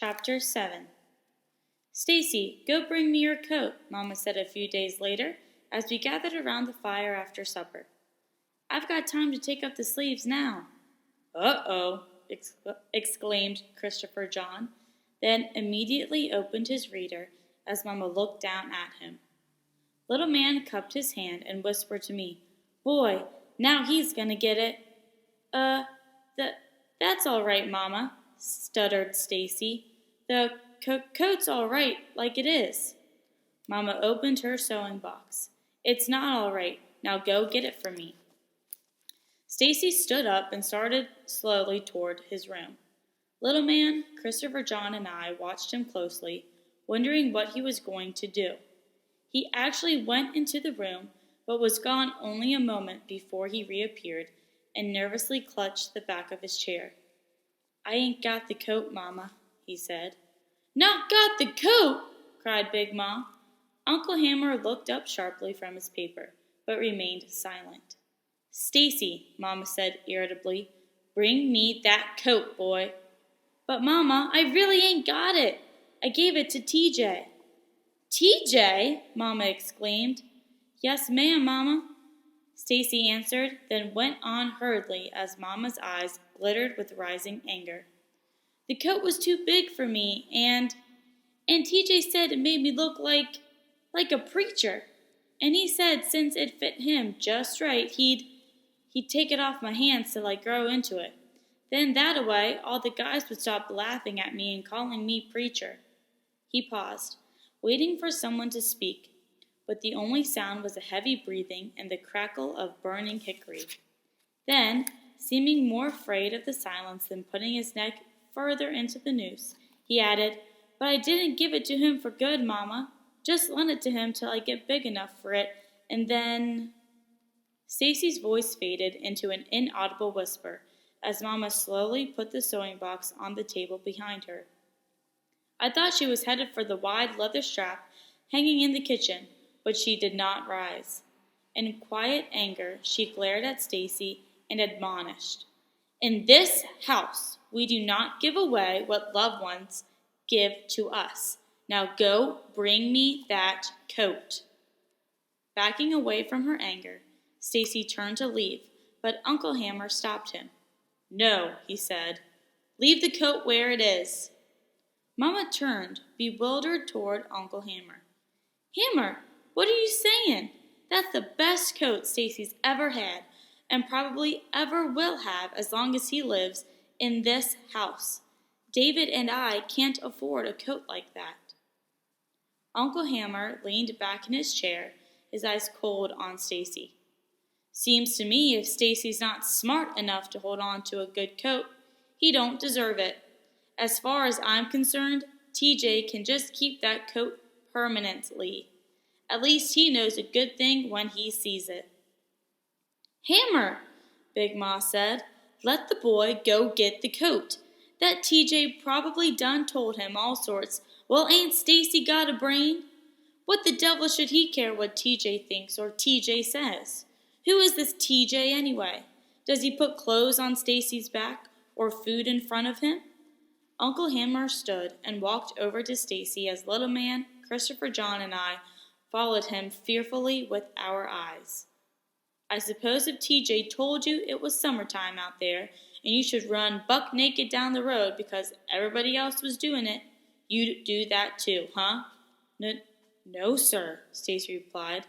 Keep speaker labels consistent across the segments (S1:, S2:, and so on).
S1: Chapter 7. "Stacy, go bring me your coat," Mama said a few days later as we gathered around the fire after supper. "I've got time to take up the sleeves now." "Uh-oh," exclaimed Christopher John, then immediately opened his reader as Mama looked down at him. Little man cupped his hand and whispered to me, "Boy, now he's gonna get it." That's all right, Mama," stuttered Stacy. "The coat's all right, like it is." Mama opened her sewing box. "It's not all right. Now go get it for me." Stacy stood up and started slowly toward his room. Little man, Christopher John, and I watched him closely, wondering what he was going to do. He actually went into the room, but was gone only a moment before he reappeared and nervously clutched the back of his chair. "I ain't got the coat, Mama," he said. "Not got the coat!" cried Big Ma. Uncle Hammer looked up sharply from his paper, but remained silent. "Stacy," Mama said irritably, "bring me that coat, boy." "But, Mama, I really ain't got it. I gave it to TJ." "TJ?" Mama exclaimed. "Yes, ma'am, Mama," Stacy answered, then went on hurriedly as Mama's eyes glittered with rising anger. "The coat was too big for me, and TJ said it made me look like a preacher. And he said since it fit him just right, he'd take it off my hands till I grow into it. Then that-a-way, all the guys would stop laughing at me and calling me preacher." He paused, waiting for someone to speak, but the only sound was a heavy breathing and the crackle of burning hickory. Then, seeming more afraid of the silence than putting his neck further into the noose, he added, "But I didn't give it to him for good, Mama. Just lend it to him till I get big enough for it, and then—" Stacy's voice faded into an inaudible whisper as Mama slowly put the sewing box on the table behind her. I thought she was headed for the wide leather strap hanging in the kitchen, but she did not rise. In quiet anger, she glared at Stacy and admonished, "In this house, we do not give away what loved ones give to us. Now go bring me that coat." Backing away from her anger, Stacy turned to leave, but Uncle Hammer stopped him. "No," he said. "Leave the coat where it is." Mama turned, bewildered, toward Uncle Hammer. "Hammer, what are you saying? That's the best coat Stacy's ever had, and probably ever will have as long as he lives in this house. David and I can't afford a coat like that." Uncle Hammer leaned back in his chair, his eyes cold on Stacy. "Seems to me if Stacy's not smart enough to hold on to a good coat, he don't deserve it. As far as I'm concerned, TJ can just keep that coat permanently. At least he knows a good thing when he sees it." "Hammer," Big Ma said, "let the boy go get the coat. That TJ probably done told him all sorts. Well, ain't Stacy got a brain? What the devil should he care what TJ thinks or TJ says? Who is this TJ anyway? Does he put clothes on Stacy's back or food in front of him?" Uncle Hammer stood and walked over to Stacy as Little Man, Christopher John, and I followed him fearfully with our eyes. "I suppose if TJ told you it was summertime out there and you should run buck naked down the road because everybody else was doing it, you'd do that too, huh?" No, sir," Stacy replied,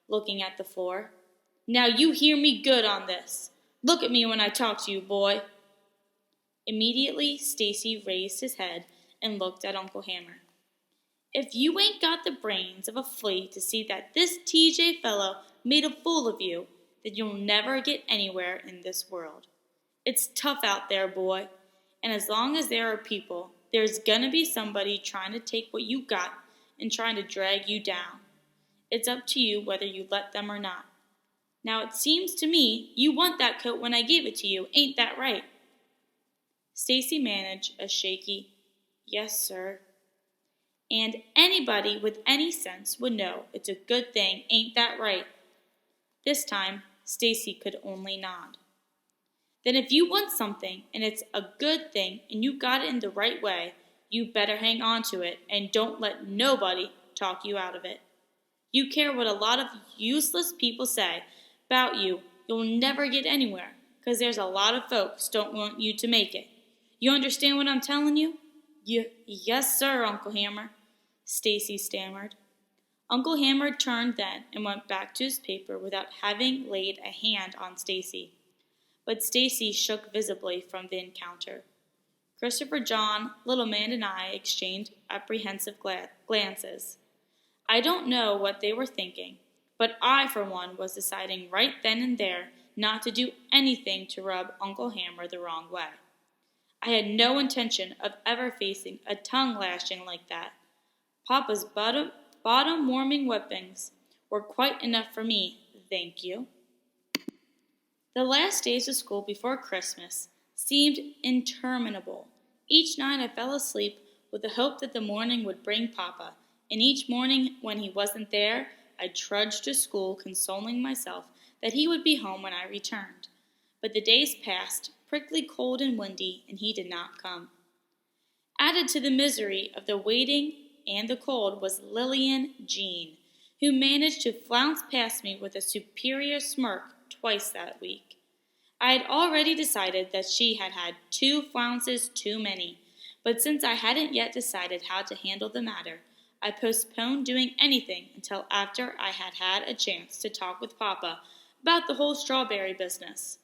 S1: looking at the floor. "Now you hear me good on this. Look at me when I talk to you, boy." Immediately, Stacy raised his head and looked at Uncle Hammer. "If you ain't got the brains of a flea to see that this TJ fellow made a fool of you, then you'll never get anywhere in this world. It's tough out there, boy, and as long as there are people, there's gonna be somebody trying to take what you got and trying to drag you down. It's up to you whether you let them or not. Now it seems to me you want that coat when I gave it to you, ain't that right?" Stacy managed a shaky, "Yes, sir." "And anybody with any sense would know it's a good thing, ain't that right?" This time, Stacy could only nod. "Then if you want something and it's a good thing and you got it in the right way, You better hang on to it and don't let nobody talk you out of it. You care what a lot of useless people say about you, you'll never get anywhere, 'cause there's a lot of folks don't want you to make it. You understand what I'm telling you? Yes, sir, Uncle Hammer, Stacy stammered. Uncle Hammer turned then and went back to his paper without having laid a hand on Stacy. But Stacy shook visibly from the encounter. Christopher John, Little Man, and I exchanged apprehensive glances. I don't know what they were thinking, but I, for one, was deciding right then and there not to do anything to rub Uncle Hammer the wrong way. I had no intention of ever facing a tongue-lashing like that. Papa's bottom-warming whippings were quite enough for me, thank you. The last days of school before Christmas seemed interminable. Each night I fell asleep with the hope that the morning would bring Papa, and each morning when he wasn't there, I trudged to school consoling myself that he would be home when I returned. But the days passed, prickly cold and windy, and he did not come. Added to the misery of the waiting and the cold was Lillian Jean, who managed to flounce past me with a superior smirk twice that week. I had already decided that she had had 2 flounces too many, but since I hadn't yet decided how to handle the matter, I postponed doing anything until after I had had a chance to talk with Papa about the whole strawberry business.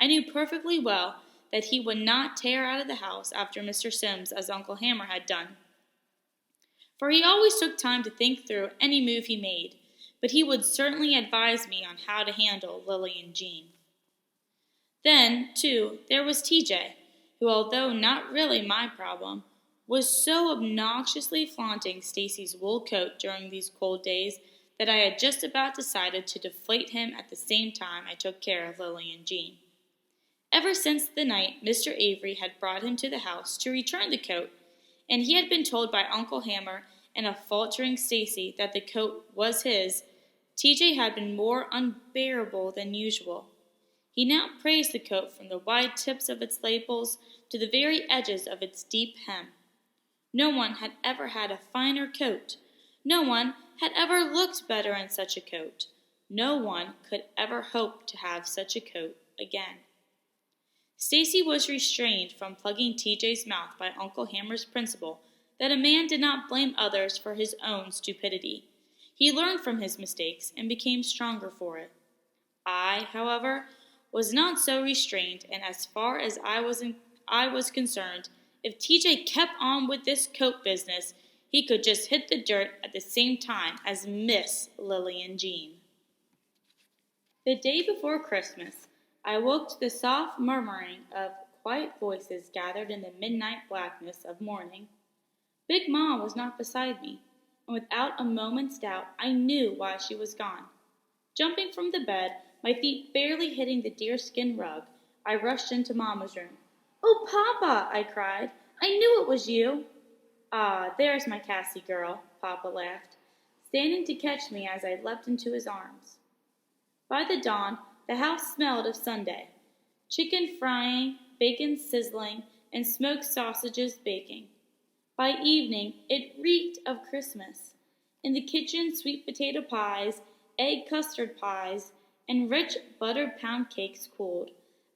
S1: I knew perfectly well that he would not tear out of the house after Mr. Sims as Uncle Hammer had done, for he always took time to think through any move he made, but he would certainly advise me on how to handle Lillian Jean. Then, too, there was TJ, who, although not really my problem, was so obnoxiously flaunting Stacy's wool coat during these cold days that I had just about decided to deflate him at the same time I took care of Lillian Jean. Ever since the night Mr. Avery had brought him to the house to return the coat, and he had been told by Uncle Hammer and a faltering Stacy that the coat was his, TJ had been more unbearable than usual. He now praised the coat from the wide tips of its lapels to the very edges of its deep hem. No one had ever had a finer coat. No one had ever looked better in such a coat. No one could ever hope to have such a coat again. Stacy was restrained from plugging TJ's mouth by Uncle Hammer's principle that a man did not blame others for his own stupidity. He learned from his mistakes and became stronger for it. I, however, was not so restrained, and as far as I was concerned, if TJ kept on with this coat business, he could just hit the dirt at the same time as Miss Lillian Jean. The day before Christmas, I woke to the soft murmuring of quiet voices gathered in the midnight blackness of morning. Big Ma was not beside me, and without a moment's doubt I knew why she was gone. Jumping from the bed, my feet barely hitting the deerskin rug, I rushed into Mama's room. "Oh, Papa!" I cried. "I knew it was you!" "Ah, there's my Cassie girl," Papa laughed, standing to catch me as I leapt into his arms. By the dawn, the house smelled of Sunday. Chicken frying, bacon sizzling, and smoked sausages baking. By evening, it reeked of Christmas. In the kitchen, sweet potato pies, egg custard pies, and rich buttered pound cakes cooled.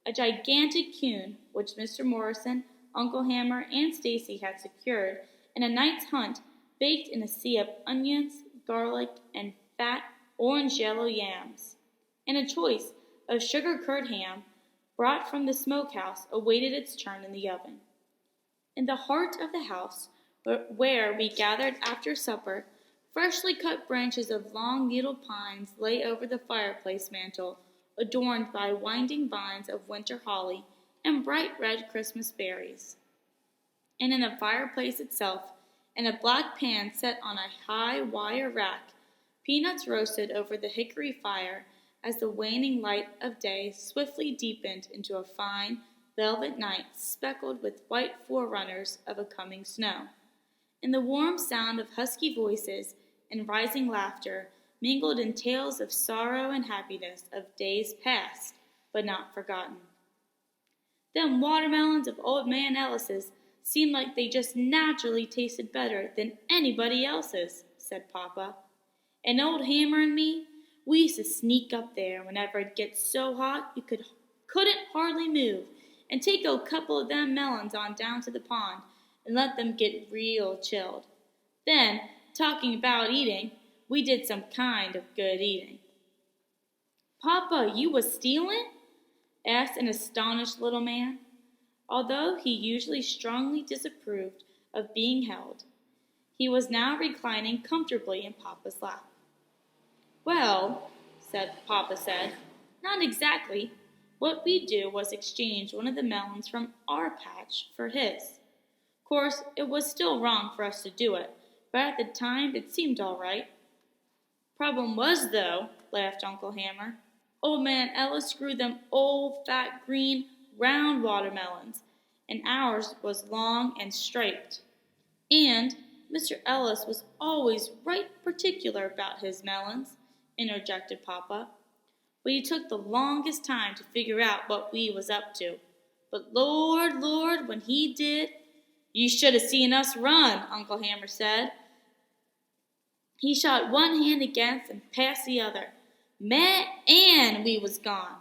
S1: A gigantic queue, which Mr. Morrison, Uncle Hammer, and Stacy had secured in a night's hunt, baked in a sea of onions, garlic, and fat orange-yellow yams. And a choice of sugar-curd ham, brought from the smokehouse, awaited its turn in the oven. In the heart of the house, where we gathered after supper, freshly cut branches of long-needled pines lay over the fireplace mantel, adorned by winding vines of winter holly and bright red Christmas berries. And in the fireplace itself, in a black pan set on a high wire rack, peanuts roasted over the hickory fire as the waning light of day swiftly deepened into a fine, velvet night speckled with white forerunners of a coming snow. And the warm sound of husky voices and rising laughter mingled in tales of sorrow and happiness of days past, but not forgotten. Them watermelons of old man Ellis's Seemed like they just naturally tasted better than anybody else's, said Papa. And old Hammer and me, we used to sneak up there whenever it gets so hot you couldn't hardly move, and take a couple of them melons on down to the pond and let them get real chilled. Then, talking about eating, we did some kind of good eating. Papa, you was stealing? Asked an astonished little man. Although he usually strongly disapproved of being held, he was now reclining comfortably in Papa's lap. Well, Papa said, not exactly. What we do was exchange one of the melons from our patch for his. Of course, it was still wrong for us to do it, but at the time it seemed all right. Problem was, though, laughed Uncle Hammer, Old Man Ellis grew them old, fat, green, round watermelons, and ours was long and striped. And Mr. Ellis was always right particular about his melons, interjected Papa. But he took the longest time to figure out what we was up to. But Lord, when he did, you should have seen us run, Uncle Hammer said. He shot one hand against and passed the other. And we was gone.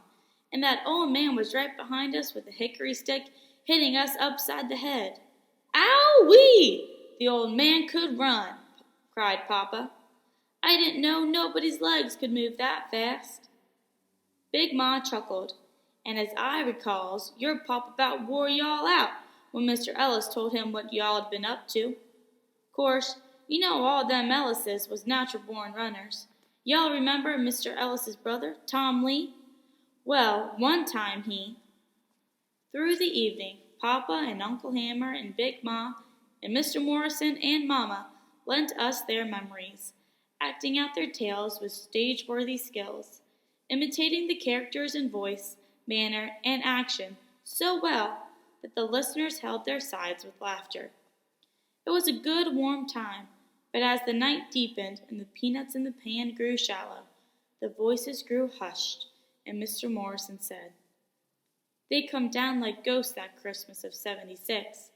S1: And that old man was right behind us with a hickory stick, hitting us upside the head. Ow-wee! The old man could run, cried Papa. I didn't know nobody's legs could move that fast. Big Ma chuckled, and as I recalls, your pop about wore y'all out when Mr. Ellis told him what y'all had been up to. Course, you know all them Ellises was natural-born runners. Y'all remember Mr. Ellis's brother, Tom Lee? Well, one time through the evening, Papa and Uncle Hammer and Big Ma and Mr. Morrison and Mama lent us their memories, acting out their tales with stage-worthy skills, imitating the characters in voice, manner, and action so well that the listeners held their sides with laughter. It was a good, warm time, but as the night deepened and the peanuts in the pan grew shallow, the voices grew hushed, and Mr. Morrison said, They come down like ghosts that Christmas of '76.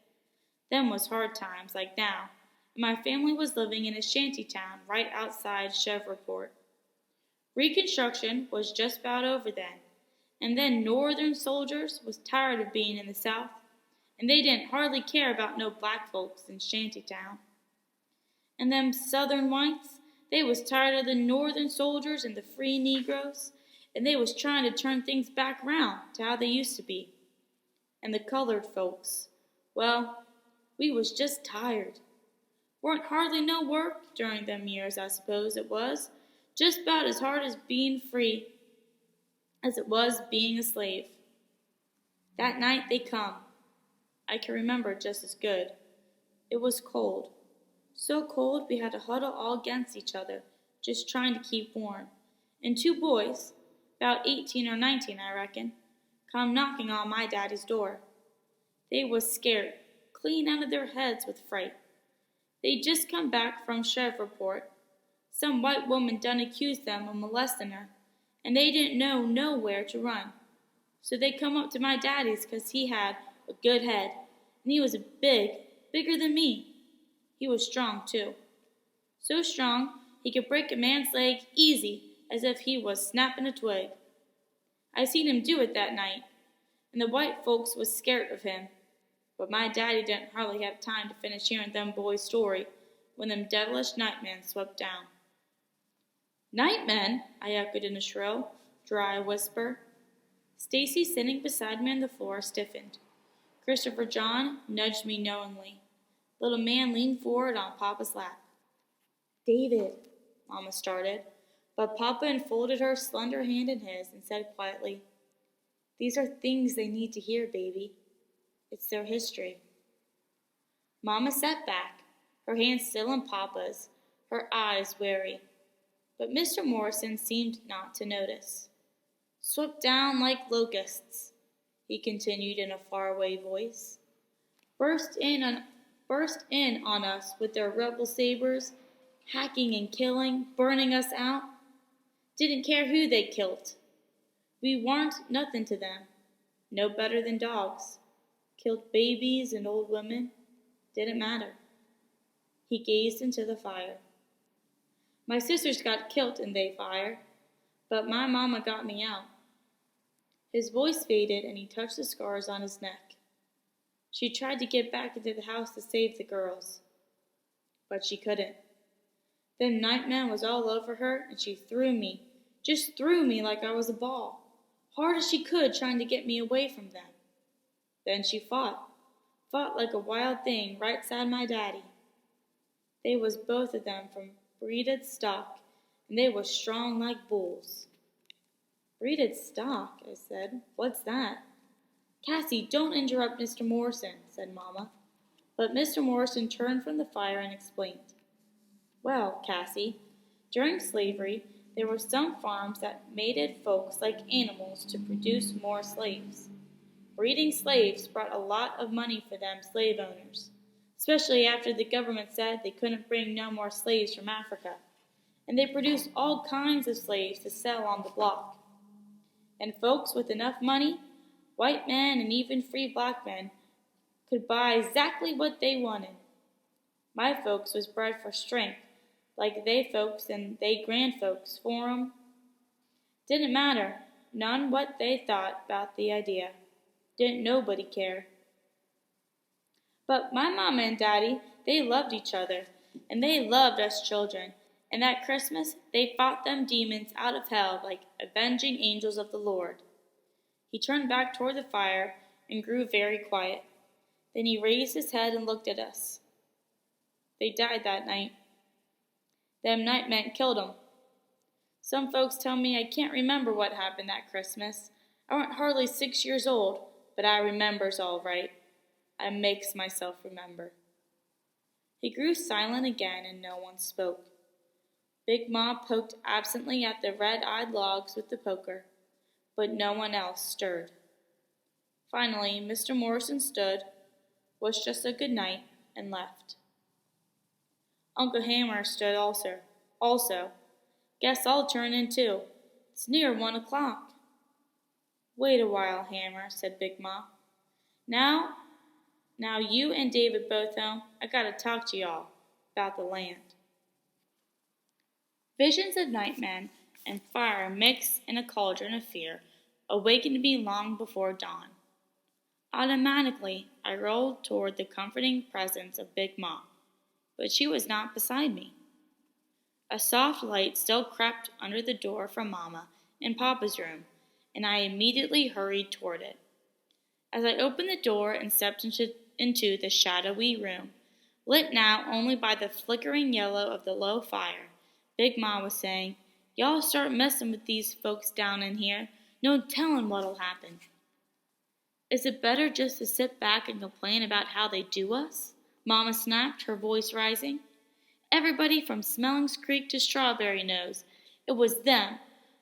S1: Them was hard times like now, and my family was living in a shanty town right outside Chevreport. Reconstruction was just about over then, and then Northern soldiers was tired of being in the South, and they didn't hardly care about no black folks in Shantytown. And them Southern whites, they was tired of the Northern soldiers and the free Negroes, and they was trying to turn things back round to how they used to be. And the colored folks, well, we was just tired. Weren't hardly no work during them years, I suppose it was, just about as hard as being free as it was being a slave. That night they come. I can remember it just as good. It was cold. So cold we had to huddle all against each other, just trying to keep warm. And two boys, about 18 or 19 I reckon, come knocking on my daddy's door. They was scared, clean out of their heads with fright. They'd just come back from Chevreport. Some white woman done accused them of molesting her, and they didn't know nowhere to run. So they come up to my daddy's 'cause he had a good head, and he was bigger than me. He was strong, too. So strong he could break a man's leg easy as if he was snapping a twig. I seen him do it that night, and the white folks was scared of him. But my daddy didn't hardly have time to finish hearing them boys' story when them devilish nightmen swept down. Nightmen? I echoed in a shrill, dry whisper. Stacy, sitting beside me on the floor, stiffened. Christopher John nudged me knowingly. The little man leaned forward on Papa's lap. David, Mama started, but Papa enfolded her slender hand in his and said quietly, These are things they need to hear, baby. It's their history. Mama sat back, her hand still in Papa's, her eyes wary. But Mr. Morrison seemed not to notice. Swept down like locusts, he continued in a faraway voice. Burst in on us with their rebel sabers, hacking and killing, burning us out. Didn't care who they killed. We warn't nothing to them, no better than dogs. Killed babies and old women, Didn't matter. He gazed into the fire. My sisters got killed in they fire, but my mama got me out. His voice faded and he touched the scars on his neck. She tried to get back into the house to save the girls, but she couldn't. Then Nightman was all over her and she just threw me like I was a ball, hard as she could trying to get me away from them. Then she fought like a wild thing right side my daddy. They was both of them from breeded stock, and they was strong like bulls. Breeded stock, I said. What's that? Cassie, don't interrupt Mr. Morrison, said Mama. But Mr. Morrison turned from the fire and explained. Well, Cassie, during slavery, there were some farms that mated folks like animals to produce more slaves. Breeding slaves brought a lot of money for them slave owners, especially after the government said they couldn't bring no more slaves from Africa, and they produced all kinds of slaves to sell on the block. And folks with enough money, white men and even free black men, could buy exactly what they wanted. My folks was bred for strength, like they folks and they grand folks for 'em. Didn't matter none what they thought about the idea. Didn't nobody care. But my mama and daddy, they loved each other, and they loved us children, and that Christmas they fought them demons out of hell like avenging angels of the Lord. He turned back toward the fire and grew very quiet. Then he raised his head and looked at us. They died that night. Them nightmen killed 'em. Some folks tell me I can't remember what happened that Christmas. I warn't hardly 6 years old, but I remembers all right. I makes myself remember. He grew silent again and no one spoke. Big Ma poked absently at the red-eyed logs with the poker, but no one else stirred. Finally, Mr. Morrison stood, wished us a good night, and left. Uncle Hammer stood also. Guess I'll turn in too. It's near 1 o'clock. Wait a while, Hammer, said Big Ma. Now you and David both home. I gotta talk to y'all about the land. Visions of nightmen and fire mixed in a cauldron of fear awakened me long before dawn. Automatically, I rolled toward the comforting presence of Big Ma, but she was not beside me. A soft light still crept under the door from Mama and Papa's room, and I immediately hurried toward it. As I opened the door and stepped into the shadowy room, lit now only by the flickering yellow of the low fire, Big Ma was saying, "Y'all start messing with these folks down in here, no tellin' what'll happen." "Is it better just to sit back and complain about how they do us?" Mama snapped, her voice rising. "Everybody from Smellings Creek to Strawberry knows it was them,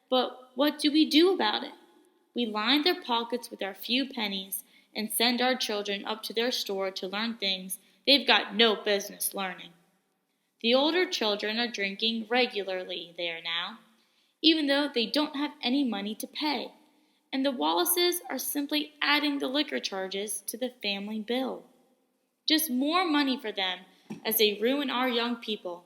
S1: but what do we do about it? We line their pockets with our few pennies and send our children up to their store to learn things they've got no business learning. The older children are drinking regularly there now, even though they don't have any money to pay, and the Wallaces are simply adding the liquor charges to the family bill. Just more money for them as they ruin our young people.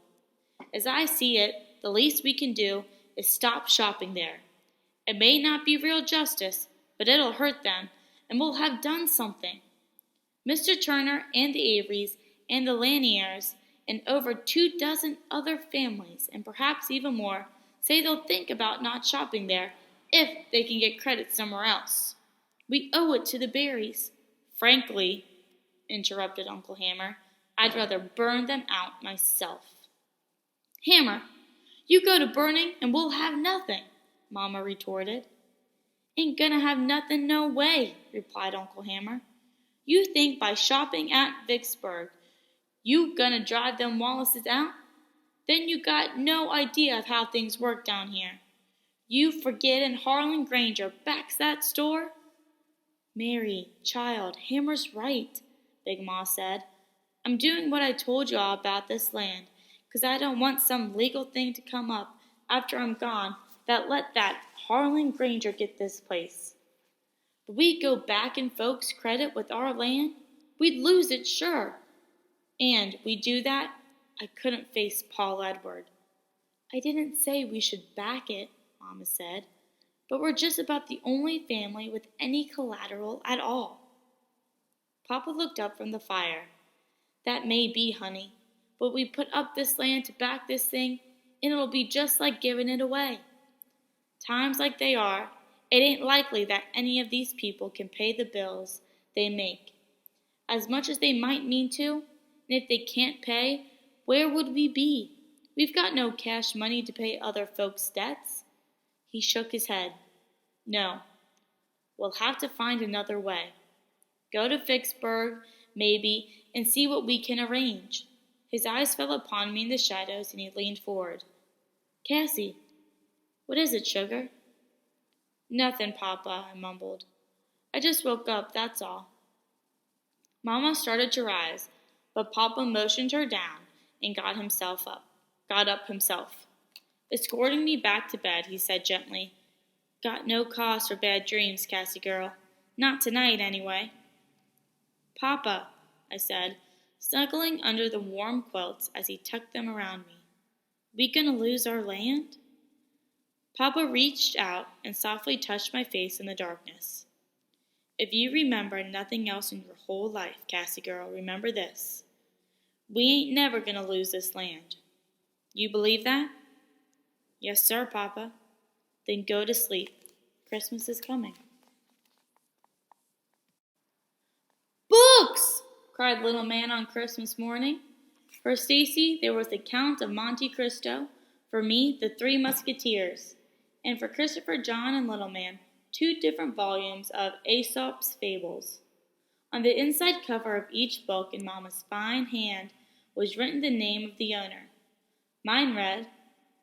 S1: As I see it, the least we can do is stop shopping there. It may not be real justice, but it'll hurt them, and we'll have done something. Mr. Turner and the Averys and the Laniers and over 24 other families, and perhaps even more, say they'll think about not shopping there if they can get credit somewhere else. We owe it to the Berries." "Frankly," interrupted Uncle Hammer, "I'd rather burn them out myself." "Hammer, you go to burning and we'll have nothing," Mama retorted. "Ain't gonna have nothing no way," replied Uncle Hammer. "You think by shopping at Vicksburg you gonna drive them Wallaces out? Then you got no idea of how things work down here. You forgettin' Harlan Granger backs that store?" "Mary, child, Hammer's right," Big Ma said. "I'm doing what I told you all about this land, 'cause I don't want some legal thing to come up after I'm gone that let that Harlan Granger get this place. But we'd go back in folks' credit with our land. We'd lose it sure. And we do that, I couldn't face Paul Edward. I didn't say we should back it, Mama said, but we're just about the only family with any collateral at all. Papa looked up from the fire. That may be, honey, but we put up this land to back this thing, and it'll be just like giving it away. Times like they are, it ain't likely that any of these people can pay the bills they make. As much as they might mean to, and if they can't pay, where would we be? We've got no cash money to pay other folks' debts. He shook his head. No, we'll have to find another way. Go to Vicksburg, maybe, and see what we can arrange. His eyes fell upon me in the shadows, and he leaned forward. Cassie, what is it, sugar? Nothing, Papa, I mumbled. I just woke up, that's all. Mama started to rise, but Papa motioned her down and got up himself. Escorting me back to bed, he said gently, Got no cause for bad dreams, Cassie girl. Not tonight, anyway. Papa, I said, snuggling under the warm quilts as he tucked them around me. We gonna lose our land? Papa reached out and softly touched my face in the darkness. If you remember nothing else in your whole life, Cassie girl, remember this. We ain't never gonna lose this land. You believe that? Yes, sir, Papa. Then go to sleep. Christmas is coming. Books! Cried little man on Christmas morning. For Stacy, there was the Count of Monte Cristo. For me, the Three Musketeers. And for Christopher John and little man, 2 different volumes of Aesop's Fables. On the inside cover of each book in Mama's fine hand was written the name of the owner. Mine read,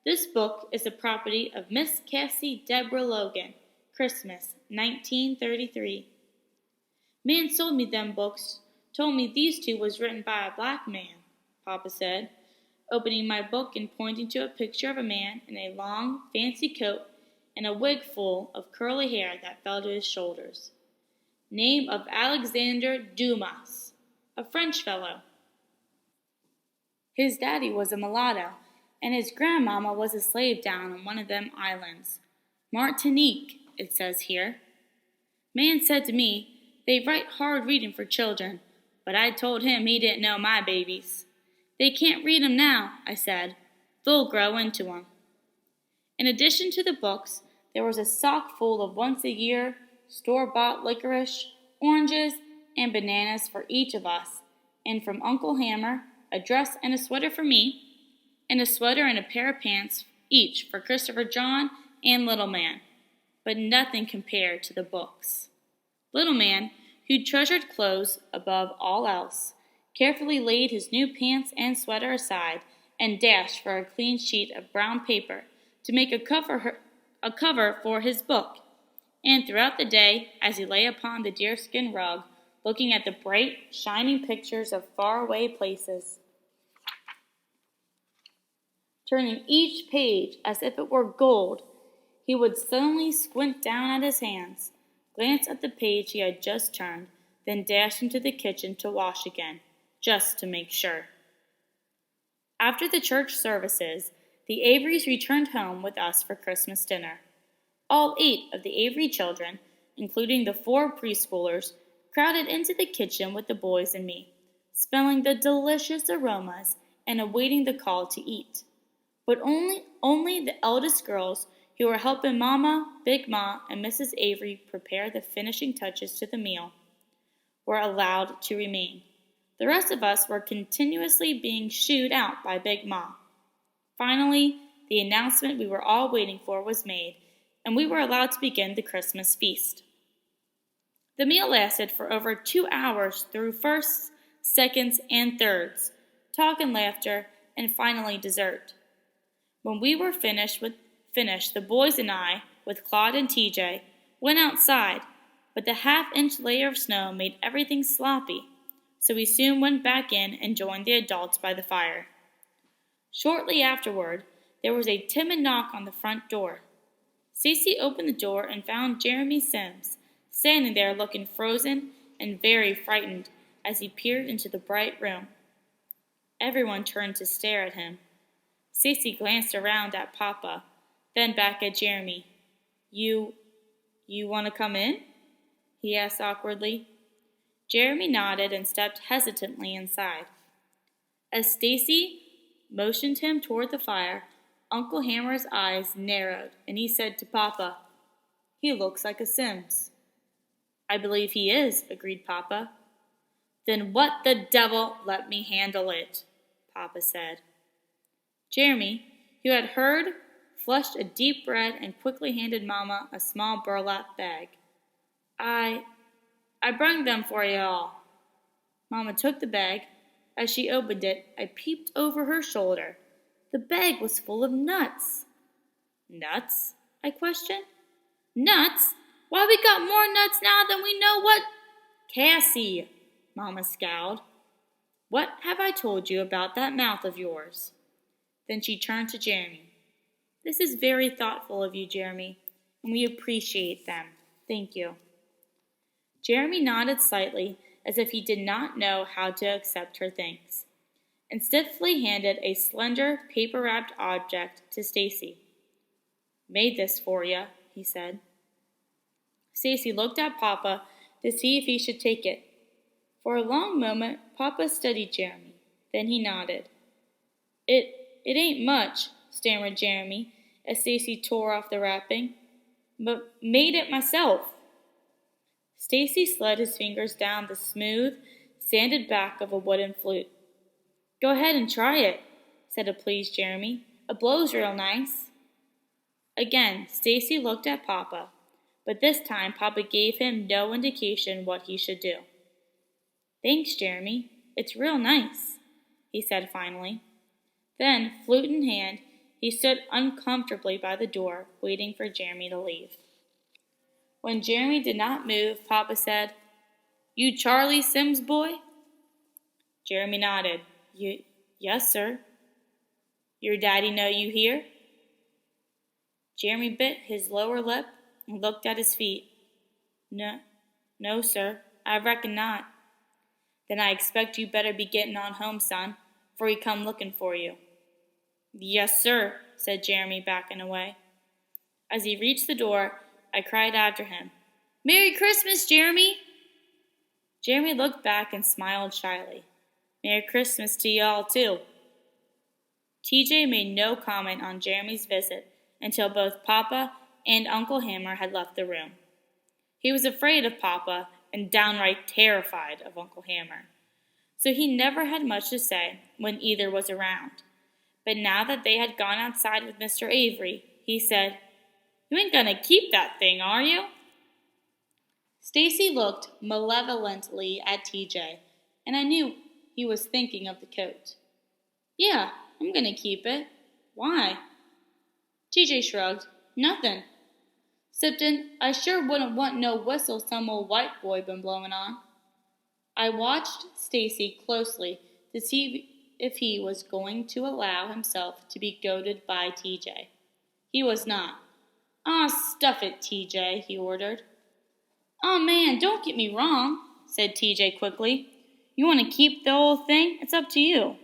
S1: This book is the property of Miss Cassie Deborah Logan, Christmas, 1933. Man sold me them books, told me these 2 was written by a black man, Papa said, opening my book and pointing to a picture of a man in a long, fancy coat and a wig full of curly hair that fell to his shoulders. Name of Alexander Dumas, a French fellow. His daddy was a mulatto, and his grandmama was a slave down on one of them islands. Martinique, it says here. Man said to me, they write hard reading for children, but I told him he didn't know my babies. They can't read 'em now, I said. They'll grow into 'em. In addition to the books, there was a sock full of once-a-year, store-bought licorice, oranges, and bananas for each of us, and from Uncle Hammer, a dress and a sweater for me, and a sweater and a pair of pants each for Christopher John and Little Man, but nothing compared to the books. Little Man, who treasured clothes above all else, carefully laid his new pants and sweater aside and dashed for a clean sheet of brown paper to make a cover for his book. And throughout the day, as he lay upon the deerskin rug, looking at the bright, shining pictures of faraway places, turning each page as if it were gold, he would suddenly squint down at his hands, glance at the page he had just turned, then dash into the kitchen to wash again, just to make sure. After the church services, the Averys returned home with us for Christmas dinner. All 8 of the Avery children, including the 4 preschoolers, crowded into the kitchen with the boys and me, smelling the delicious aromas and awaiting the call to eat. But only the eldest girls, who were helping Mama, Big Ma, and Mrs. Avery prepare the finishing touches to the meal, were allowed to remain. The rest of us were continuously being shooed out by Big Ma. Finally, the announcement we were all waiting for was made, and we were allowed to begin the Christmas feast. The meal lasted for over 2 hours through firsts, seconds, and thirds, talk and laughter, and finally dessert. When we were finished, the boys and I, with Claude and TJ, went outside, but the half-inch layer of snow made everything sloppy, so we soon went back in and joined the adults by the fire. Shortly afterward, there was a timid knock on the front door. Stacy opened the door and found Jeremy Sims, standing there looking frozen and very frightened as he peered into the bright room. Everyone turned to stare at him. Stacy glanced around at Papa, then back at Jeremy. You want to come in? He asked awkwardly. Jeremy nodded and stepped hesitantly inside. As Stacy motioned him toward the fire, Uncle Hammer's eyes narrowed, and he said to Papa, "He looks like a Sims." "I believe he is," agreed Papa. "Then what the devil? Let me handle it," Papa said. Jeremy, who had heard, flushed a deep red and quickly handed Mama a small burlap bag. I brung them for you all." Mama took the bag. As she opened it, I peeped over her shoulder. The bag was full of nuts. "Nuts?" I questioned. "Nuts? Why, we got more nuts now than we know what—" "Cassie," Mama scowled. "What have I told you about that mouth of yours?" Then she turned to Jeremy. "This is very thoughtful of you, Jeremy, and we appreciate them. Thank you." Jeremy nodded slightly, as if he did not know how to accept her thanks, and stiffly handed a slender, paper-wrapped object to Stacy. "Made this for you," he said. Stacy looked at Papa to see if he should take it. For a long moment, Papa studied Jeremy. Then he nodded. It ain't much," stammered Jeremy, as Stacy tore off the wrapping, "but made it myself." Stacy slid his fingers down the smooth, sanded back of a wooden flute. "Go ahead and try it," said a pleased Jeremy. "It blows real nice." Again, Stacy looked at Papa, but this time Papa gave him no indication what he should do. "Thanks, Jeremy. It's real nice," he said finally. Then, flute in hand, he stood uncomfortably by the door, waiting for Jeremy to leave. When Jeremy did not move, Papa said, "You Charlie Sims boy?" Jeremy nodded. Yes, sir." "Your daddy know you here?" Jeremy bit his lower lip and looked at his feet. No, sir, I reckon not." "Then I expect you better be getting on home, son, for he come looking for you." "Yes, sir," said Jeremy, backing away. As he reached the door, I cried after him, "Merry Christmas, Jeremy!" Jeremy looked back and smiled shyly. "Merry Christmas to you all, too." TJ made no comment on Jeremy's visit until both Papa and Uncle Hammer had left the room. He was afraid of Papa and downright terrified of Uncle Hammer, so he never had much to say when either was around. But now that they had gone outside with Mr. Avery, he said, "You ain't gonna keep that thing, are you?" Stacy looked malevolently at TJ, and I knew he was thinking of the coat. "Yeah, I'm gonna keep it. Why?" TJ shrugged. "Nothing. 'Ceptin' I sure wouldn't want no whistle some old white boy been blowing on." I watched Stacy closely to see if he was going to allow himself to be goaded by TJ. He was not. "Aw, stuff it, TJ," he ordered. "Aw, man, don't get me wrong," said TJ quickly. "You want to keep the whole thing? It's up to you.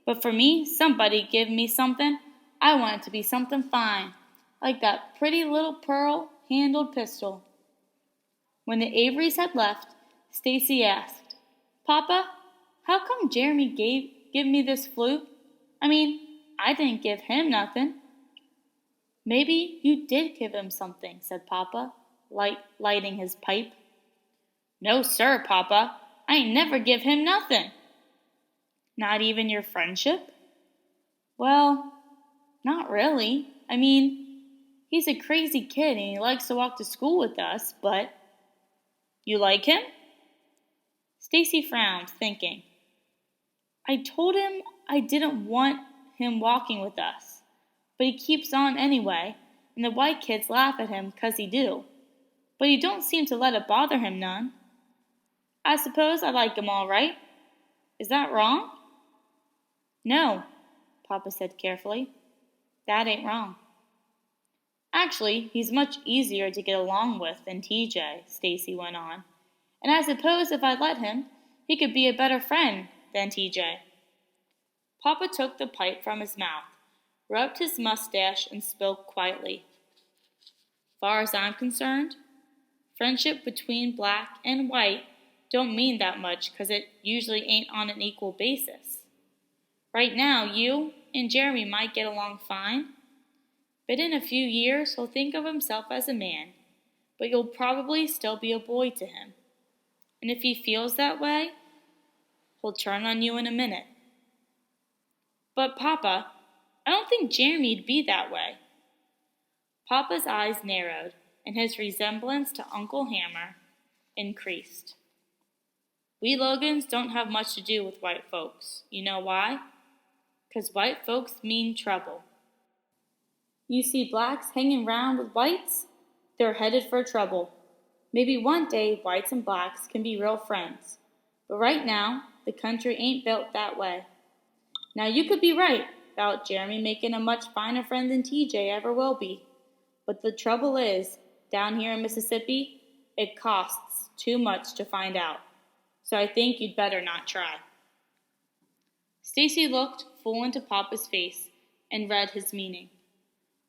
S1: But for me, somebody give me something. I want it to be something fine, like that pretty little pearl-handled pistol." When the Averys had left, Stacy asked, "Papa, how come Jeremy give me this flute? I mean, I didn't give him nothing." "Maybe you did give him something," said Papa, lighting his pipe. "No, sir, Papa. I ain't never give him nothing." "Not even your friendship?" "Well, not really. I mean, he's a crazy kid and he likes to walk to school with us, but—" "You like him?" Stacy frowned, thinking. "I told him I didn't want him walking with us, but he keeps on anyway, and the white kids laugh at him 'cause he do. But he don't seem to let it bother him none. I suppose I like him all right. Is that wrong?" "No," Papa said carefully. "That ain't wrong." "Actually, he's much easier to get along with than TJ," Stacy went on. "And I suppose if I let him, he could be a better friend than TJ." Papa took the pipe from his mouth, rubbed his mustache, and spoke quietly. Far as I'm concerned, friendship between black and white don't mean that much 'cause it usually ain't on an equal basis. Right now, you and Jeremy might get along fine, but in a few years he'll think of himself as a man, but you'll probably still be a boy to him. And if he feels that way, he'll turn on you in a minute. But Papa, I don't think Jeremy'd be that way. Papa's eyes narrowed, and his resemblance to Uncle Hammer increased. We Logans don't have much to do with white folks. You know why? 'Cause white folks mean trouble. You see blacks hanging around with whites? They're headed for trouble. Maybe one day whites and blacks can be real friends. But right now, the country ain't built that way. Now you could be right about Jeremy making a much finer friend than TJ ever will be. But the trouble is, down here in Mississippi, it costs too much to find out. So I think you'd better not try. Stacy looked full into Papa's face and read his meaning.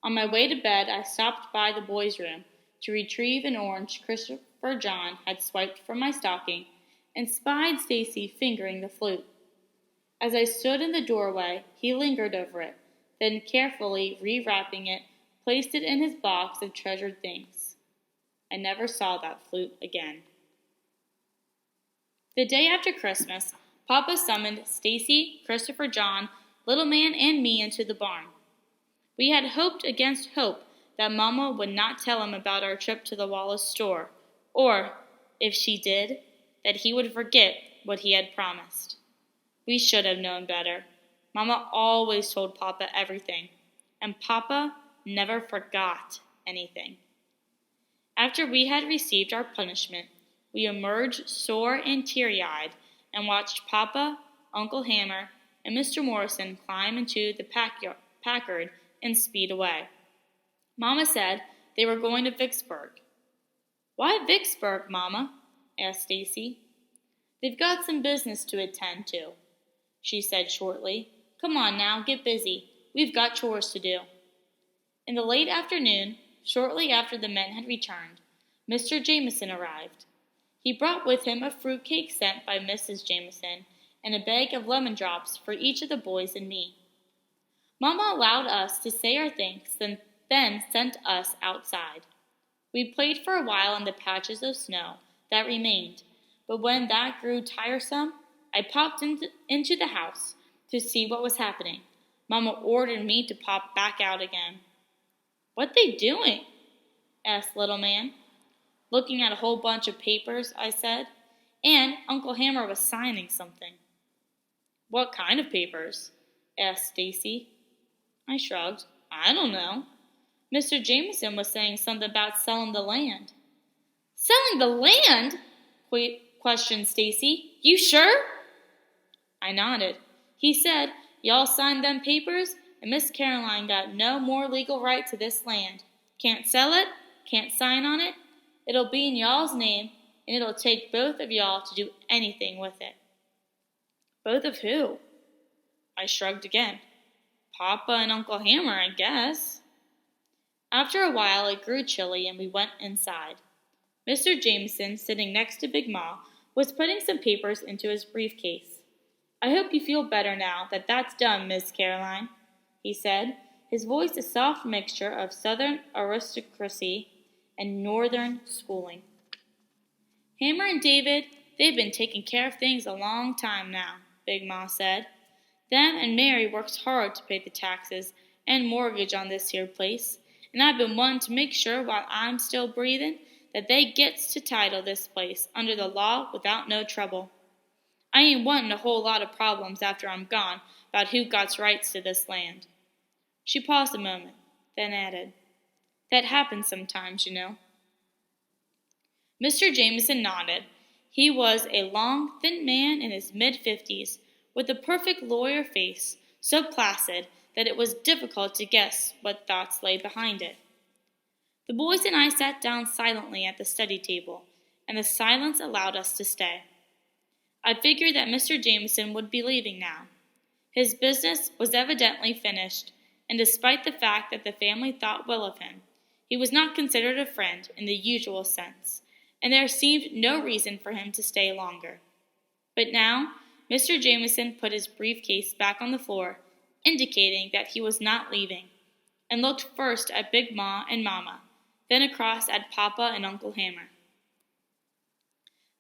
S1: On my way to bed, I stopped by the boys' room to retrieve an orange Christopher John had swiped from my stocking and spied Stacy fingering the flute. As I stood in the doorway, he lingered over it, then carefully rewrapping it, placed it in his box of treasured things. I never saw that flute again. The day after Christmas, Papa summoned Stacy, Christopher John, Little Man, and me into the barn. We had hoped against hope that Mama would not tell him about our trip to the Wallace store, or, if she did, that he would forget what he had promised. We should have known better. Mama always told Papa everything, and Papa never forgot anything. After we had received our punishment, we emerged sore and teary-eyed and watched Papa, Uncle Hammer, and Mr. Morrison climb into the Packard and speed away. Mama said they were going to Vicksburg. Why Vicksburg, Mama? Asked Stacy. They've got some business to attend to, she said shortly. Come on now, get busy. We've got chores to do. In the late afternoon, shortly after the men had returned, Mr. Jameson arrived. He brought with him a fruit cake sent by Mrs. Jameson and a bag of lemon drops for each of the boys and me. Mama allowed us to say our thanks, then sent us outside. We played for a while in the patches of snow that remained, but when that grew tiresome, I popped into the house to see what was happening. Mama ordered me to pop back out again. What they doing? Asked Little Man. Looking at a whole bunch of papers, I said, and Uncle Hammer was signing something. What kind of papers? Asked Stacy. I shrugged. I don't know. Mr. Jameson was saying something about selling the land. Selling the land? Questioned Stacy. You sure? I nodded. He said, y'all signed them papers, and Miss Caroline got no more legal right to this land. Can't sell it, can't sign on it. It'll be in y'all's name, and it'll take both of y'all to do anything with it. Both of who? I shrugged again. Papa and Uncle Hammer, I guess. After a while, it grew chilly, and we went inside. Mr. Jameson, sitting next to Big Ma, was putting some papers into his briefcase. I hope you feel better now that that's done, Miss Caroline, he said, his voice a soft mixture of Southern aristocracy and Northern schooling. Hammer and David, they've been taking care of things a long time now, Big Ma said. Them and Mary works hard to pay the taxes and mortgage on this here place, and I've been wanting to make sure while I'm still breathing that they gets to title this place under the law without no trouble. I ain't wanting a whole lot of problems after I'm gone about who got rights to this land. She paused a moment, then added, that happens sometimes, you know. Mr. Jameson nodded. He was a long, thin man in his mid-50s, with a perfect lawyer face, so placid that it was difficult to guess what thoughts lay behind it. The boys and I sat down silently at the study table, and the silence allowed us to stay. I figured that Mr. Jameson would be leaving now. His business was evidently finished, and despite the fact that the family thought well of him, he was not considered a friend in the usual sense, and there seemed no reason for him to stay longer. But now, Mr. Jameson put his briefcase back on the floor, indicating that he was not leaving, and looked first at Big Ma and Mama, then across at Papa and Uncle Hammer.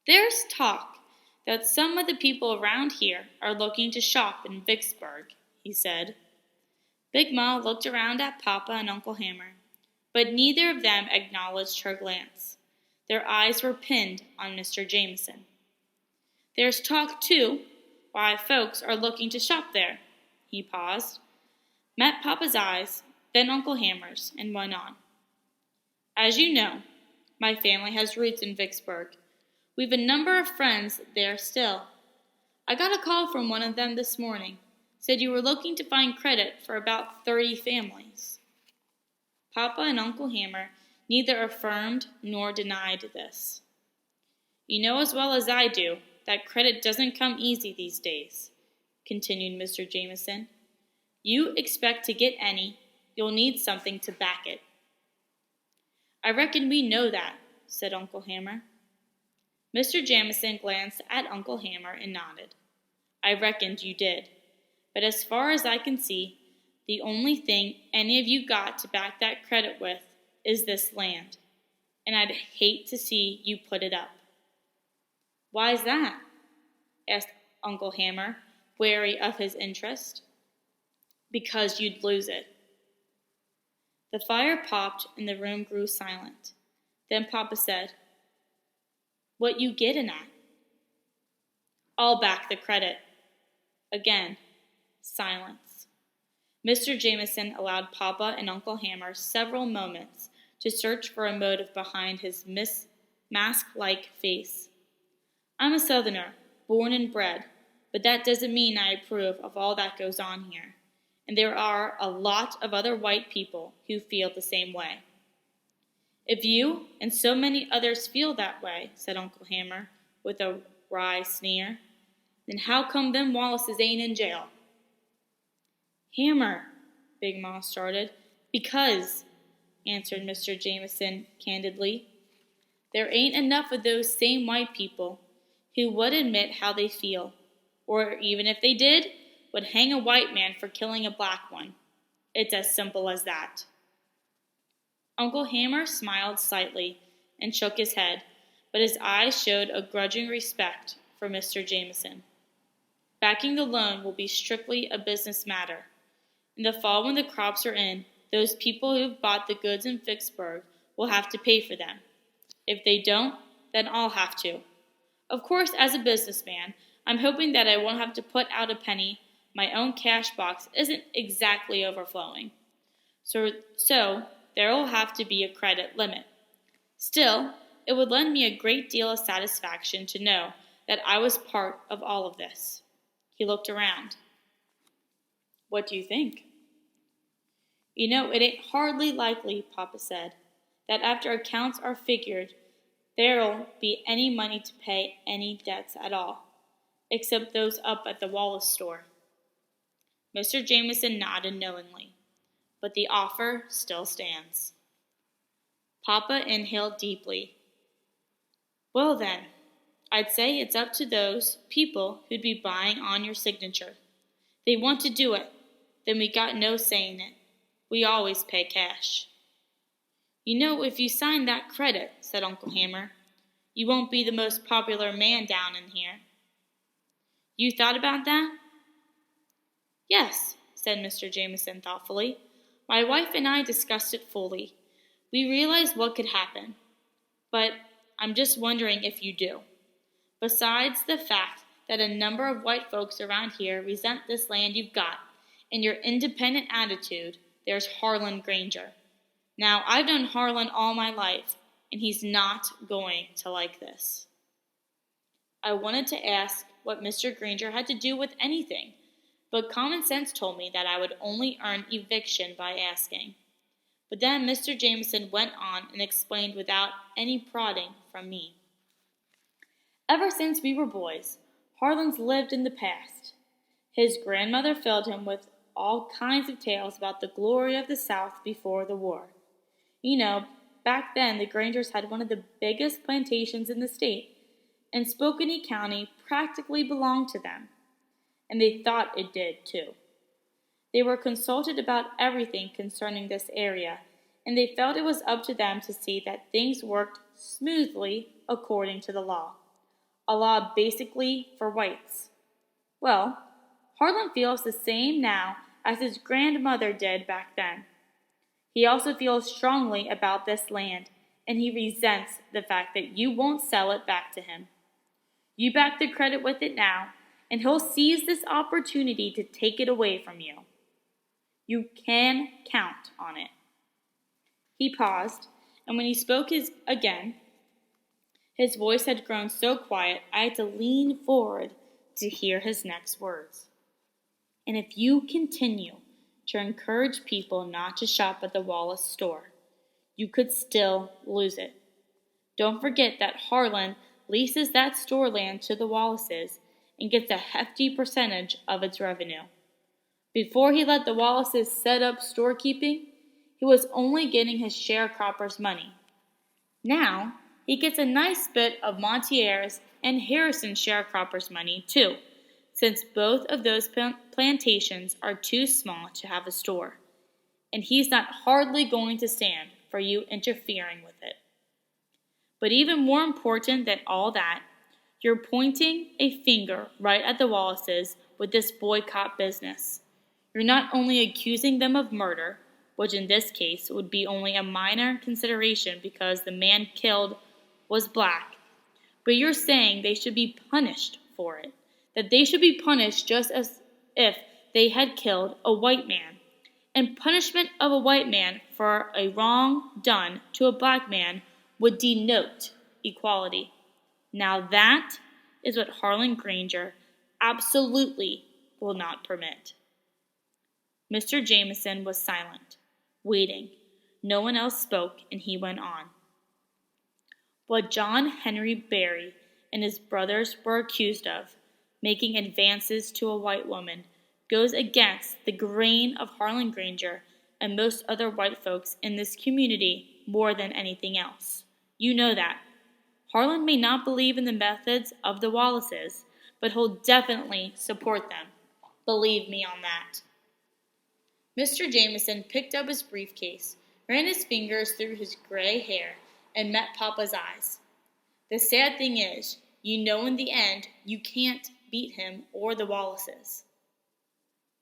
S1: "There's talk that some of the people around here are looking to shop in Vicksburg," he said. Big Ma looked around at Papa and Uncle Hammer, but neither of them acknowledged her glance. Their eyes were pinned on Mr. Jameson. "There's talk, too, why folks are looking to shop there." He paused, met Papa's eyes, then Uncle Hammer's, and went on. "As you know, my family has roots in Vicksburg. We've a number of friends there still. I got a call from one of them this morning. Said you were looking to find credit for about 30 families. Papa and Uncle Hammer neither affirmed nor denied this. "You know as well as I do that credit doesn't come easy these days," continued Mr. Jameson. "You expect to get any, you'll need something to back it." "I reckon we know that," said Uncle Hammer. Mr. Jameson glanced at Uncle Hammer and nodded. "I reckoned you did. But as far as I can see, the only thing any of you got to back that credit with is this land, and I'd hate to see you put it up." "Why's that?" asked Uncle Hammer, wary of his interest. "Because you'd lose it." The fire popped and the room grew silent. Then Papa said, "What you gettin' at?" "I'll back the credit." Again, silence. Mr. Jameson allowed Papa and Uncle Hammer several moments to search for a motive behind his mask-like face. "I'm a Southerner, born and bred, but that doesn't mean I approve of all that goes on here, and there are a lot of other white people who feel the same way." "If you and so many others feel that way," said Uncle Hammer, with a wry sneer, "then how come them Wallaces ain't in jail?" "Hammer," Big Ma started. "Because," answered Mr. Jameson candidly, "there ain't enough of those same white people who would admit how they feel, or even if they did, would hang a white man for killing a black one. It's as simple as that." Uncle Hammer smiled slightly and shook his head, but his eyes showed a grudging respect for Mr. Jameson. "Backing the loan will be strictly a business matter. In the fall when the crops are in, those people who've bought the goods in Vicksburg will have to pay for them. If they don't, then I'll have to. Of course, as a businessman, I'm hoping that I won't have to put out a penny. My own cash box isn't exactly overflowing. So there will have to be a credit limit. Still, it would lend me a great deal of satisfaction to know that I was part of all of this." He looked around. "What do you think?" "You know, it ain't hardly likely," Papa said, "that after accounts are figured, there'll be any money to pay any debts at all, except those up at the Wallace store." Mr. Jameson nodded knowingly, but the offer still stands. Papa inhaled deeply. "Well then, I'd say it's up to those people who'd be buying on your signature. They want to do it, then we got no say in it. We always pay cash." "You know, if you sign that credit," said Uncle Hammer, "you won't be the most popular man down in here." "You thought about that?" "Yes," said Mr. Jameson thoughtfully. "My wife and I discussed it fully. We realized what could happen. But I'm just wondering if you do. Besides the fact that a number of white folks around here resent this land you've got, and your independent attitude, there's Harlan Granger. Now, I've known Harlan all my life, and he's not going to like this." I wanted to ask what Mr. Granger had to do with anything, but common sense told me that I would only earn eviction by asking. But then Mr. Jameson went on and explained without any prodding from me. "Ever since we were boys, Harlan's lived in the past. His grandmother filled him with all kinds of tales about the glory of the South before the war. You know, back then the Grangers had one of the biggest plantations in the state, and Spokane County practically belonged to them, and they thought it did too. They were consulted about everything concerning this area, and they felt it was up to them to see that things worked smoothly according to the law. A law basically for whites. Well, Harlan feels the same now as his grandmother did back then. He also feels strongly about this land, and he resents the fact that you won't sell it back to him. You back the credit with it now, and he'll seize this opportunity to take it away from you. You can count on it. He paused, and when he spoke again, his voice had grown so quiet I had to lean forward to hear his next words. And if you continue to encourage people not to shop at the Wallace store, you could still lose it. Don't forget that Harlan leases that store land to the Wallaces and gets a hefty percentage of its revenue. Before he let the Wallaces set up storekeeping, he was only getting his sharecroppers' money. Now, he gets a nice bit of Montier's and Harrison's sharecroppers' money, too, since both of those plantations are too small to have a store, and he's not hardly going to stand for you interfering with it. But even more important than all that, you're pointing a finger right at the Wallaces with this boycott business. You're not only accusing them of murder, which in this case would be only a minor consideration because the man killed was black, but you're saying they should be punished for it, that they should be punished just as if they had killed a white man. And punishment of a white man for a wrong done to a black man would denote equality. Now that is what Harlan Granger absolutely will not permit. Mr. Jameson was silent, waiting. No one else spoke, and he went on. What John Henry Berry and his brothers were accused of, making advances to a white woman, goes against the grain of Harlan Granger and most other white folks in this community more than anything else. You know that. Harlan may not believe in the methods of the Wallaces, but he'll definitely support them. Believe me on that. Mr. Jameson picked up his briefcase, ran his fingers through his gray hair, and met Papa's eyes. The sad thing is, you know in the end, you can't beat him or the Wallaces.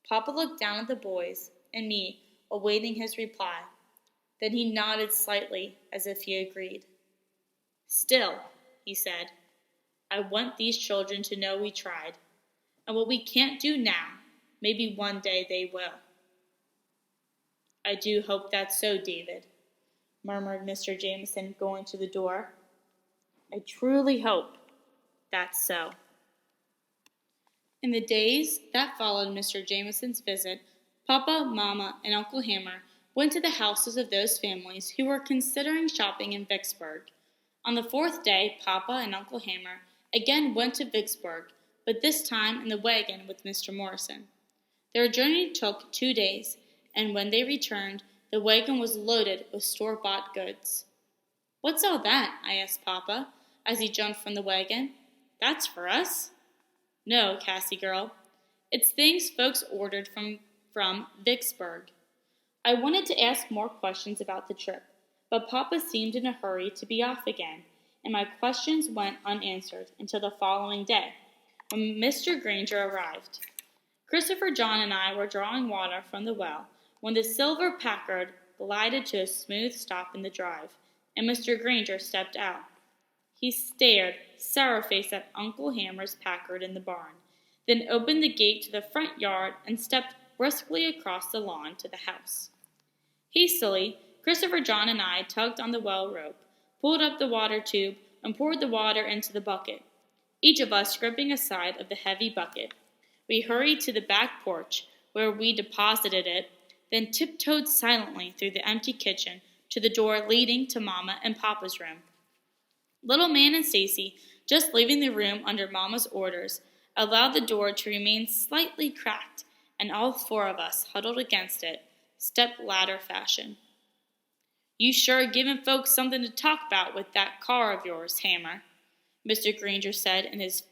S1: Papa looked down at the boys and me, awaiting his reply. Then he nodded slightly, as if he agreed. Still, he said, I want these children to know we tried, and what we can't do now, maybe one day they will. I do hope that's so, David, murmured Mr. Jameson, going to the door. I truly hope that's so. In the days that followed Mr. Jameson's visit, Papa, Mama, and Uncle Hammer went to the houses of those families who were considering shopping in Vicksburg. On the fourth day, Papa and Uncle Hammer again went to Vicksburg, but this time in the wagon with Mr. Morrison. Their journey took 2 days, and when they returned, the wagon was loaded with store-bought goods. What's all that? I asked Papa, as he jumped from the wagon. That's for us? No, Cassie girl. It's things folks ordered from Vicksburg. I wanted to ask more questions about the trip, but Papa seemed in a hurry to be off again, and my questions went unanswered until the following day, when Mr. Granger arrived. Christopher, John, and I were drawing water from the well when the silver Packard glided to a smooth stop in the drive, and Mr. Granger stepped out. He stared, sour-faced, at Uncle Hammer's Packard in the barn, then opened the gate to the front yard and stepped briskly across the lawn to the house. Hastily, Christopher, John, and I tugged on the well rope, pulled up the water tube, and poured the water into the bucket, each of us gripping a side of the heavy bucket. We hurried to the back porch, where we deposited it, then tiptoed silently through the empty kitchen to the door leading to Mama and Papa's room. Little Man and Stacy, just leaving the room under Mama's orders, allowed the door to remain slightly cracked, and all four of us huddled against it, step-ladder fashion. "You sure giving folks something to talk about with that car of yours, Hammer," Mr. Granger said in his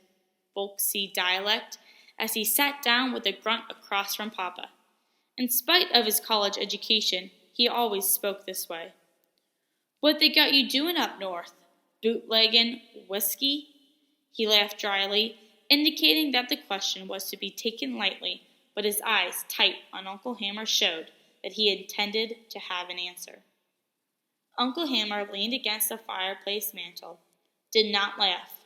S1: folksy dialect as he sat down with a grunt across from Papa. In spite of his college education, he always spoke this way. "What they got you doing up north? Bootlegging whiskey?" He laughed dryly, indicating that the question was to be taken lightly, but his eyes tight on Uncle Hammer showed that he intended to have an answer. Uncle Hammer leaned against the fireplace mantel, did not laugh.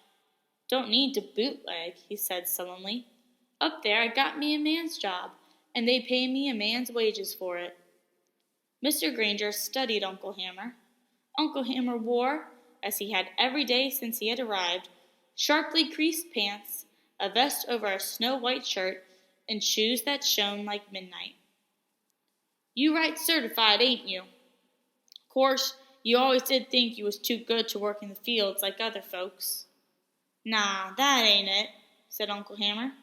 S1: "Don't need to bootleg," he said sullenly. "Up there I got me a man's job, and they pay me a man's wages for it." Mr. Granger studied Uncle Hammer. Uncle Hammer wore, as he had every day since he had arrived, sharply creased pants, a vest over a snow-white shirt, and shoes that shone like midnight. "You right certified, ain't you? Course, you always did think you was too good to work in the fields like other folks." "Nah, that ain't it," said Uncle Hammer.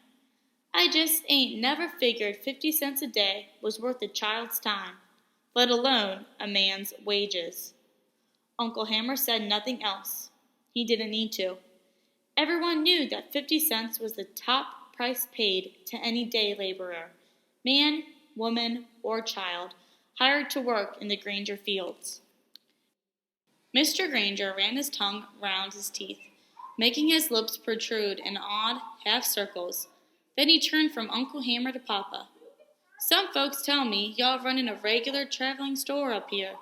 S1: "I just ain't never figured 50 cents a day was worth a child's time, let alone a man's wages." Uncle Hammer said nothing else. He didn't need to. Everyone knew that 50 cents was the top price paid to any day laborer, man, woman, or child, hired to work in the Granger fields. Mr. Granger ran his tongue round his teeth, making his lips protrude in odd half-circles. Then he turned from Uncle Hammer to Papa. "Some folks tell me y'all running a regular traveling store up here.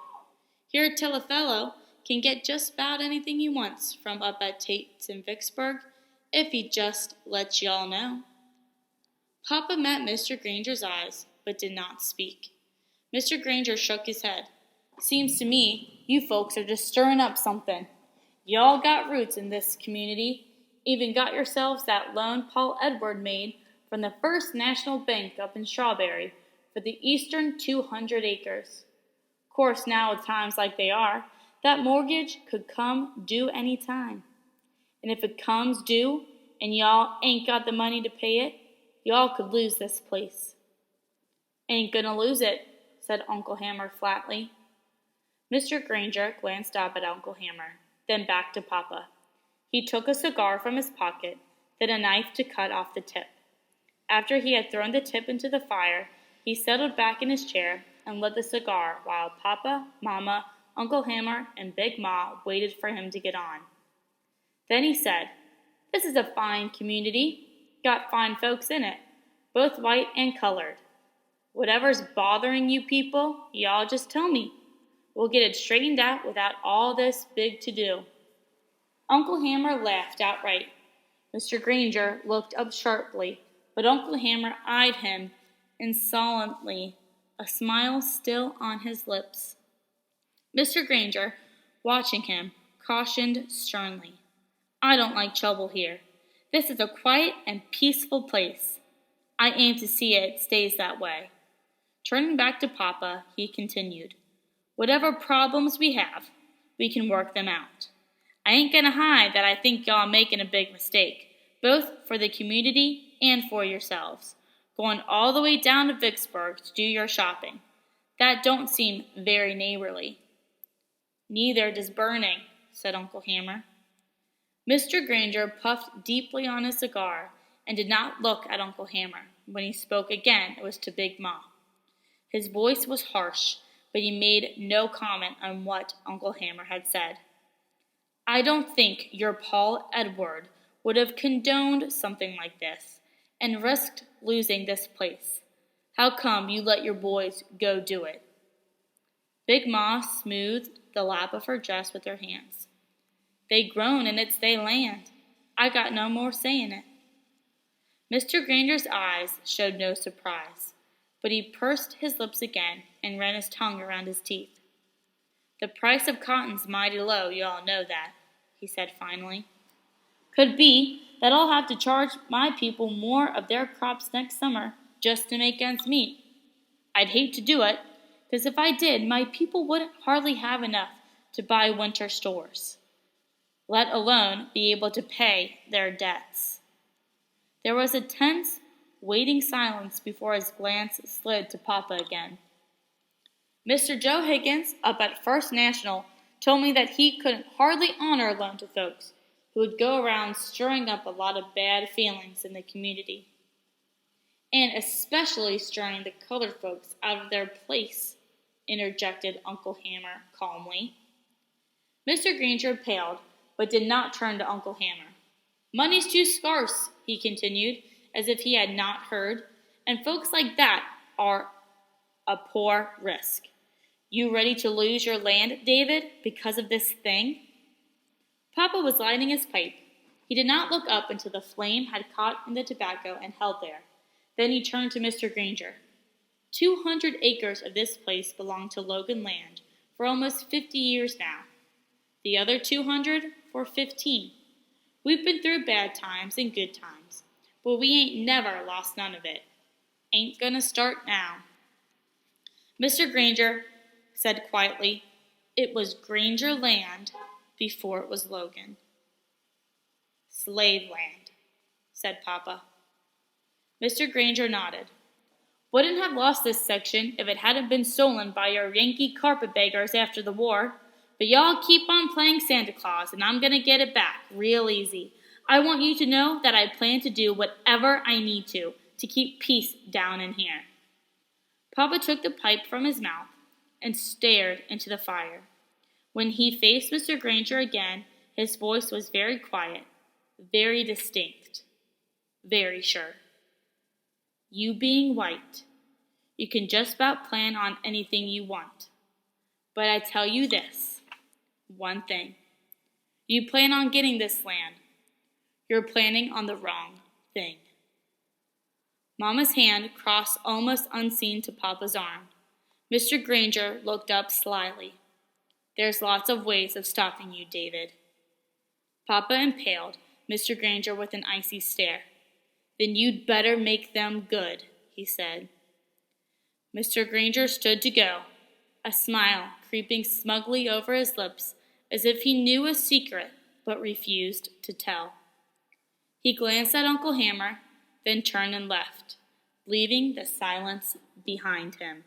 S1: Here till a fellow can get just about anything he wants from up at Tate's in Vicksburg, if he just lets y'all know." Papa met Mr. Granger's eyes, but did not speak. Mr. Granger shook his head. "Seems to me you folks are just stirring up something. Y'all got roots in this community, even got yourselves that loan Paul Edward made from the First National Bank up in Strawberry for the eastern 200 acres. Course now with times like they are, that mortgage could come due any time. And if it comes due and y'all ain't got the money to pay it, y'all could lose this place." "Ain't gonna lose it," said Uncle Hammer flatly. Mr. Granger glanced up at Uncle Hammer, then back to Papa. He took a cigar from his pocket, then a knife to cut off the tip. After he had thrown the tip into the fire, he settled back in his chair and lit the cigar while Papa, Mama, Uncle Hammer, and Big Ma waited for him to get on. Then he said, "This is a fine community. Got fine folks in it, both white and colored. Whatever's bothering you people, y'all just tell me. We'll get it straightened out without all this big to-do." Uncle Hammer laughed outright. Mr. Granger looked up sharply, but Uncle Hammer eyed him insolently, a smile still on his lips. Mr. Granger, watching him, cautioned sternly, "I don't like trouble here. This is a quiet and peaceful place. I aim to see it stays that way." Turning back to Papa, he continued, "Whatever problems we have, we can work them out. I ain't gonna hide that I think y'all are making a big mistake, both for the community and for yourselves, going all the way down to Vicksburg to do your shopping. That don't seem very neighborly." "Neither does burning," said Uncle Hammer. Mr. Granger puffed deeply on his cigar and did not look at Uncle Hammer. When he spoke again, it was to Big Ma. His voice was harsh, but he made no comment on what Uncle Hammer had said. "I don't think your Paul Edward would have condoned something like this and risked losing this place. How come you let your boys go do it?" Big Ma smoothed the lap of her dress with her hands. "They grown and it's they land. I got no more say in it." Mr. Granger's eyes showed no surprise, but he pursed his lips again and ran his tongue around his teeth. "The price of cotton's mighty low, you all know that," he said finally. "Could be that I'll have to charge my people more of their crops next summer just to make ends meet. I'd hate to do it, because if I did, my people wouldn't hardly have enough to buy winter stores, let alone be able to pay their debts. There was a tense, waiting silence before his glance slid to Papa again. Mr. Joe Higgins, up at First National, told me that he couldn't hardly honor a loan to folks who would go around stirring up a lot of bad feelings in the community, and especially stirring the colored folks out of their place, interjected Uncle Hammer calmly. Mr. Granger paled, but did not turn to Uncle Hammer. Money's too scarce, he continued, as if he had not heard, and folks like that are a poor risk. You ready to lose your land, David, because of this thing? Papa was lighting his pipe. He did not look up until the flame had caught in the tobacco and held there. Then he turned to Mr. Granger. 200 acres of this place belong to Logan Land for almost 50 years now. The other 200 for 15. We've been through bad times and good times, but we ain't never lost none of it. Ain't gonna start now. Mr. Granger said quietly, it was Granger land before it was Logan. Slave land, said Papa. Mr. Granger nodded. Wouldn't have lost this section if it hadn't been stolen by your Yankee carpetbaggers after the war. But y'all keep on playing Santa Claus, and I'm going to get it back real easy. I want you to know that I plan to do whatever I need to keep peace down in here. Papa took the pipe from his mouth and stared into the fire. When he faced Mr. Granger again, his voice was very quiet, very distinct, very sure. You being white, you can just about plan on anything you want. But I tell you this, one thing. You plan on getting this land. You're planning on the wrong thing. Mama's hand crossed almost unseen to Papa's arm. Mr. Granger looked up slyly. There's lots of ways of stopping you, David. Papa impaled Mr. Granger with an icy stare. Then you'd better make them good, he said. Mr. Granger stood to go, a smile creeping smugly over his lips as if he knew a secret but refused to tell. He glanced at Uncle Hammer, then turned and left, leaving the silence behind him.